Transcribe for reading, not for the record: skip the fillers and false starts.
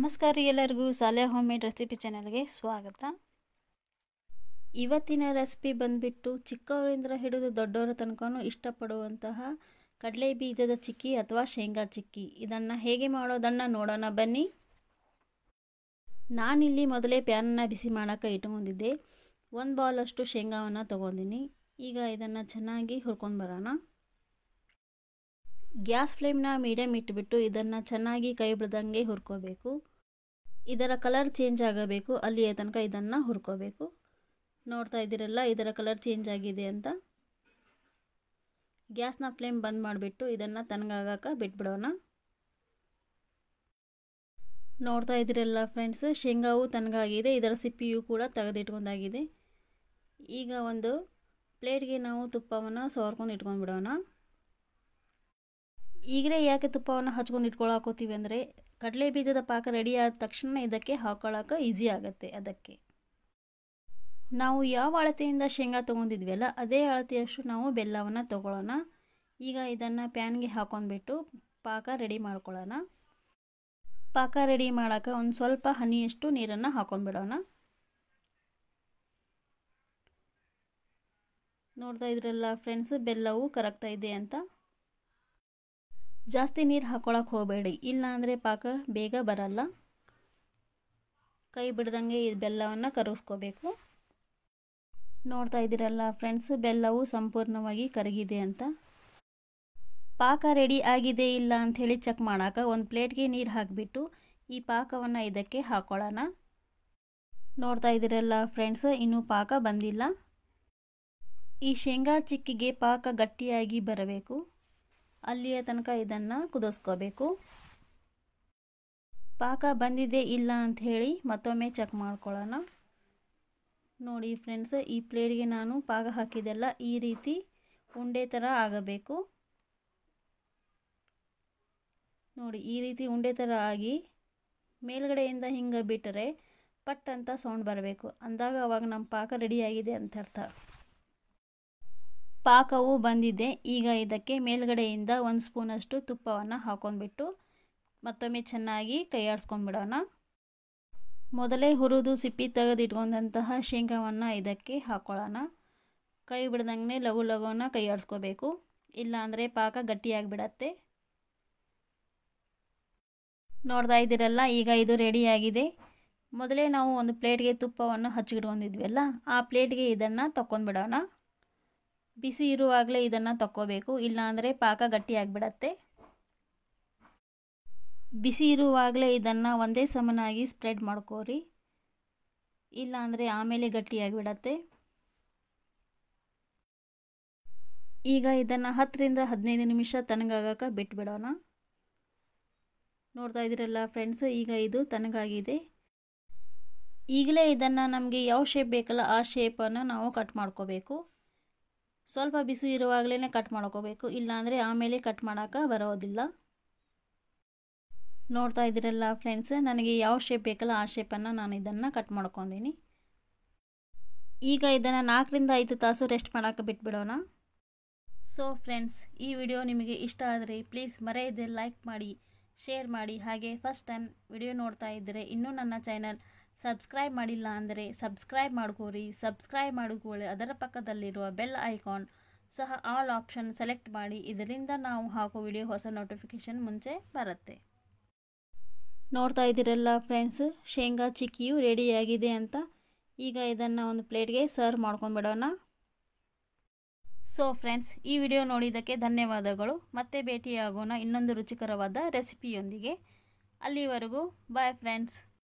ನಮಸ್ಕಾರ ರೀ ಎಲ್ಲರಿಗೂ ಸಾಲೆ ಹೋಮ್ ಮೇಡ್ ರೆಸಿಪಿ ಚಾನಲ್ಗೆ ಸ್ವಾಗತ. ಇವತ್ತಿನ ರೆಸಿಪಿ ಬಂದುಬಿಟ್ಟು ಚಿಕ್ಕವರಿಂದ ಹಿಡಿದು ದೊಡ್ಡವರ ತನಕನೂ ಇಷ್ಟಪಡುವಂತಹ ಕಡಲೆ ಬೀಜದ ಚಿಕ್ಕಿ ಅಥವಾ ಶೇಂಗಾ ಚಿಕ್ಕಿ. ಇದನ್ನು ಹೇಗೆ ಮಾಡೋದನ್ನು ನೋಡೋಣ ಬನ್ನಿ. ನಾನಿಲ್ಲಿ ಮೊದಲೇ ಪ್ಯಾನನ್ನು ಬಿಸಿ ಮಾಡೋಕ್ಕೆ ಇಟ್ಕೊಂಡಿದ್ದೆ. 1 ಬೌಲಷ್ಟು ಶೇಂಗಾವನ್ನು ತೊಗೊಂಡಿನಿ. ಈಗ ಇದನ್ನು ಚೆನ್ನಾಗಿ ಹುರ್ಕೊಂಡು ಬರೋಣ. ಗ್ಯಾಸ್ ಫ್ಲೇಮ್ನ ಮೀಡಿಯಮ್ ಇಟ್ಬಿಟ್ಟು ಇದನ್ನು ಚೆನ್ನಾಗಿ ಕೈ ಬಿಡ್ದಂಗೆ ಹುರ್ಕೋಬೇಕು. ಇದರ ಕಲರ್ ಚೇಂಜ್ ಆಗಬೇಕು, ಅಲ್ಲಿಯ ತನಕ ಇದನ್ನು ಹುರ್ಕೋಬೇಕು. ನೋಡ್ತಾ ಇದ್ದೀರಲ್ಲ, ಇದರ ಕಲರ್ ಚೇಂಜ್ ಆಗಿದೆ ಅಂತ. ಗ್ಯಾಸ್ನ ಫ್ಲೇಮ್ ಬಂದ್ ಮಾಡಿಬಿಟ್ಟು ಇದನ್ನು ತಣ್ಣಗಾಗಕ್ಕೆ ಬಿಟ್ಬಿಡೋಣ. ನೋಡ್ತಾ ಇದ್ದೀರಲ್ಲ ಫ್ರೆಂಡ್ಸ್, ಶೇಂಗಾವು ತಣ್ಣಗಾಗಿದೆ, ಇದರ ಸಿಪ್ಪಿಯು ಕೂಡ ತೆಗೆದಿಟ್ಕೊಂಡಾಗಿದೆ. ಈಗ ಒಂದು ಪ್ಲೇಟ್ಗೆ ನಾವು ತುಪ್ಪವನ್ನು ಸವರ್ಕೊಂಡು ಇಟ್ಕೊಂಡ್ಬಿಡೋಣ. ಈಗಲೇ ಯಾಕೆ ತುಪ್ಪವನ್ನು ಹಚ್ಕೊಂಡು ಇಟ್ಕೊಳಕೋತೀವಿ ಅಂದರೆ ಕಡಲೆ ಬೀಜದ ಪಾಕ ರೆಡಿ ಆದ ತಕ್ಷಣ ಇದಕ್ಕೆ ಹಾಕೊಳ್ಳೋಕೆ ಈಸಿ ಆಗುತ್ತೆ. ಅದಕ್ಕೆ ನಾವು ಯಾವ ಅಳತೆಯಿಂದ ಶೇಂಗಾ ತೊಗೊಂಡಿದ್ವಲ್ಲ ಅದೇ ಅಳತೆಯಷ್ಟು ನಾವು ಬೆಲ್ಲವನ್ನು ತೊಗೊಳ್ಳೋಣ. ಈಗ ಇದನ್ನು ಪ್ಯಾನ್ಗೆ ಹಾಕೊಂಡ್ಬಿಟ್ಟು ಪಾಕ ರೆಡಿ ಮಾಡ್ಕೊಳ್ಳೋಣ. ಪಾಕ ರೆಡಿ ಮಾಡೋಕೆ ಒಂದು ಸ್ವಲ್ಪ ಹನಿಯಷ್ಟು ನೀರನ್ನು ಹಾಕೊಂಡ್ಬಿಡೋಣ. ನೋಡ್ತಾ ಇದ್ರಲ್ಲ ಫ್ರೆಂಡ್ಸ್, ಬೆಲ್ಲವು ಕರಗ್ತಾ ಇದೆ ಅಂತ. ಜಾಸ್ತಿ ನೀರು ಹಾಕೊಳ್ಳೋಕೆ ಹೋಗಬೇಡಿ, ಇಲ್ಲ ಅಂದರೆ ಪಾಕ ಬೇಗ ಬರಲ್ಲ. ಕೈ ಬಿಡ್ದಂಗೆ ಈ ಬೆಲ್ಲವನ್ನು ಕರಗಿಸ್ಕೋಬೇಕು. ನೋಡ್ತಾ ಇದ್ದೀರಲ್ಲ ಫ್ರೆಂಡ್ಸ್, ಬೆಲ್ಲವು ಸಂಪೂರ್ಣವಾಗಿ ಕರಗಿದೆ ಅಂತ. ಪಾಕ ರೆಡಿ ಆಗಿದೆ ಇಲ್ಲ ಅಂಥೇಳಿ ಚೆಕ್ ಮಾಡೋಕೆ ಒಂದು ಪ್ಲೇಟ್ಗೆ ನೀರು ಹಾಕಿಬಿಟ್ಟು ಈ ಪಾಕವನ್ನು ಇದಕ್ಕೆ ಹಾಕೊಳ್ಳೋಣ. ನೋಡ್ತಾ ಇದ್ದೀರಲ್ಲ ಫ್ರೆಂಡ್ಸ್, ಇನ್ನೂ ಪಾಕ ಬಂದಿಲ್ಲ. ಈ ಶೇಂಗಾ ಚಿಕ್ಕಿಗೆ ಪಾಕ ಗಟ್ಟಿಯಾಗಿ ಬರಬೇಕು, ಅಲ್ಲಿಯ ತನಕ ಇದನ್ನು ಕುದಿಸ್ಕೋಬೇಕು. ಪಾಕ ಬಂದಿದೆ ಇಲ್ಲ ಅಂಥೇಳಿ ಮತ್ತೊಮ್ಮೆ ಚೆಕ್ ಮಾಡ್ಕೊಳ್ಳೋಣ. ನೋಡಿ ಫ್ರೆಂಡ್ಸ್, ಈ ಪ್ಲೇಟ್ಗೆ ನಾನು ಪಾಕ ಹಾಕಿದೆಲ್ಲ ಈ ರೀತಿ ಉಂಡೆ ಥರ ಆಗಬೇಕು. ನೋಡಿ, ಈ ರೀತಿ ಉಂಡೆ ಥರ ಆಗಿ ಮೇಲ್ಗಡೆಯಿಂದ ಹಿಂಗೆ ಬಿಟ್ಟರೆ ಪಟ್ ಅಂತ ಸೌಂಡ್ ಬರಬೇಕು. ಅಂದಾಗ ಅವಾಗ ನಮ್ಮ ಪಾಕ ರೆಡಿಯಾಗಿದೆ ಅಂತ ಅರ್ಥ. ಪಾಕವು ಬಂದಿದೆ. ಈಗ ಇದಕ್ಕೆ ಮೇಲ್ಗಡೆಯಿಂದ 1 ಸ್ಪೂನಷ್ಟು ತುಪ್ಪವನ್ನು ಹಾಕೊಂಡ್ಬಿಟ್ಟು ಮತ್ತೊಮ್ಮೆ ಚೆನ್ನಾಗಿ ಕೈಯಾಡಿಸ್ಕೊಂಡ್ಬಿಡೋಣ. ಮೊದಲೇ ಹುರಿದು ಸಿಪ್ಪಿ ತೆಗೆದಿಟ್ಕೊಂಡಂತಹ ಶೇಂಗಾವನ್ನು ಇದಕ್ಕೆ ಹಾಕೊಳ್ಳೋಣ. ಕೈ ಬಿಡ್ದಂಗೆ ಲಘು ಲಘುನ ಕೈಯಾಡಿಸ್ಕೋಬೇಕು, ಇಲ್ಲಾಂದರೆ ಪಾಕ ಗಟ್ಟಿಯಾಗಿಬಿಡತ್ತೆ. ನೋಡ್ತಾ ಇದ್ದೀರಲ್ಲ, ಈಗ ಇದು ರೆಡಿಯಾಗಿದೆ. ಮೊದಲೇ ನಾವು ಒಂದು ಪ್ಲೇಟ್ಗೆ ತುಪ್ಪವನ್ನು ಹಚ್ಚಿಟ್ಕೊಂಡಿದ್ವಲ್ಲ ಆ ಪ್ಲೇಟ್ಗೆ ಇದನ್ನು ತಕ್ಕೊಂಡ್ಬಿಡೋಣ. ಬಿಸಿ ಇರುವಾಗಲೇ ಇದನ್ನು ತಕ್ಕೋಬೇಕು, ಇಲ್ಲಾಂದರೆ ಪಾಕ ಗಟ್ಟಿಯಾಗಿಬಿಡತ್ತೆ. ಬಿಸಿ ಇರುವಾಗಲೇ ಇದನ್ನು ಒಂದೇ ಸಮನಾಗಿ ಸ್ಪ್ರೆಡ್ ಮಾಡ್ಕೋರಿ, ಇಲ್ಲಾಂದರೆ ಆಮೇಲೆ ಗಟ್ಟಿಯಾಗಿಬಿಡತ್ತೆ. ಈಗ ಇದನ್ನು 10 ರಿಂದ 15 ನಿಮಿಷ ತಣ್ಣಗಾಗಕ್ಕೆ ಬಿಟ್ಬಿಡೋಣ. ನೋಡ್ತಾ ಇದ್ದೀರಲ್ಲ ಫ್ರೆಂಡ್ಸ್, ಈಗ ಇದು ತಣ್ಣಗಾಗಿದೆ. ಈಗಲೇ ಇದನ್ನು ನಮಗೆ ಯಾವ ಶೇಪ್ ಬೇಕಲ್ಲ ಆ ಶೇಪನ್ನು ನಾವು ಕಟ್ ಮಾಡ್ಕೋಬೇಕು. ಸ್ವಲ್ಪ ಬಿಸಿ ಇರುವಾಗಲೇ ಕಟ್ ಮಾಡ್ಕೋಬೇಕು, ಇಲ್ಲಾಂದರೆ ಆಮೇಲೆ ಕಟ್ ಮಾಡೋಕೆ ಬರೋದಿಲ್ಲ. ನೋಡ್ತಾ ಇದ್ದೀರಲ್ಲ ಫ್ರೆಂಡ್ಸ್, ನನಗೆ ಯಾವ ಶೇಪ್ ಬೇಕಲ್ಲ ಆ ಶೇಪನ್ನು ನಾನು ಇದನ್ನು ಕಟ್ ಮಾಡ್ಕೊಂಡಿನಿ. ಈಗ ಇದನ್ನು 4 ರಿಂದ 5 ತಾಸು ರೆಸ್ಟ್ ಮಾಡೋಕೆ ಬಿಟ್ಬಿಡೋಣ. ಸೊ ಫ್ರೆಂಡ್ಸ್, ಈ ವಿಡಿಯೋ ನಿಮಗೆ ಇಷ್ಟ ಆದರೆ ಪ್ಲೀಸ್ ಮರೆಯದೆ ಲೈಕ್ ಮಾಡಿ, ಶೇರ್ ಮಾಡಿ. ಹಾಗೆ ಫಸ್ಟ್ ಟೈಮ್ ವಿಡಿಯೋ ನೋಡ್ತಾ ಇದ್ದರೆ ಇನ್ನೂ ನನ್ನ ಚಾನಲ್ ಸಬ್ಸ್ಕ್ರೈಬ್ ಮಾಡಿಲ್ಲ ಅಂದರೆ ಸಬ್ಸ್ಕ್ರೈಬ್ ಮಾಡ್ಕೋರಿ. ಸಬ್ಸ್ಕ್ರೈಬ್ ಮಾಡಿಕೊಳ್ಳಿ, ಅದರ ಪಕ್ಕದಲ್ಲಿರುವ ಬೆಲ್ ಐಕಾನ್ ಸಹ ಆಲ್ ಆಪ್ಷನ್ ಸೆಲೆಕ್ಟ್ ಮಾಡಿ. ಇದರಿಂದ ನಾವು ಹಾಕೋ ವಿಡಿಯೋ ಹೊಸ ನೋಟಿಫಿಕೇಷನ್ ಮುಂಚೆ ಬರುತ್ತೆ. ನೋಡ್ತಾ ಇದ್ದೀರಲ್ಲ ಫ್ರೆಂಡ್ಸ್, ಶೇಂಗಾ ಚಿಕ್ಕಿಯು ರೆಡಿಯಾಗಿದೆ ಅಂತ. ಈಗ ಇದನ್ನು ಒಂದು ಪ್ಲೇಟ್ಗೆ ಸರ್ವ್ ಮಾಡ್ಕೊಂಡ್ಬಿಡೋಣ. ಸೊ ಫ್ರೆಂಡ್ಸ್, ಈ ವಿಡಿಯೋ ನೋಡಿದ್ದಕ್ಕೆ ಧನ್ಯವಾದಗಳು. ಮತ್ತೆ ಭೇಟಿಯಾಗೋಣ ಇನ್ನೊಂದು ರುಚಿಕರವಾದ ರೆಸಿಪಿಯೊಂದಿಗೆ. ಅಲ್ಲಿವರೆಗೂ ಬಾಯ್ ಫ್ರೆಂಡ್ಸ್.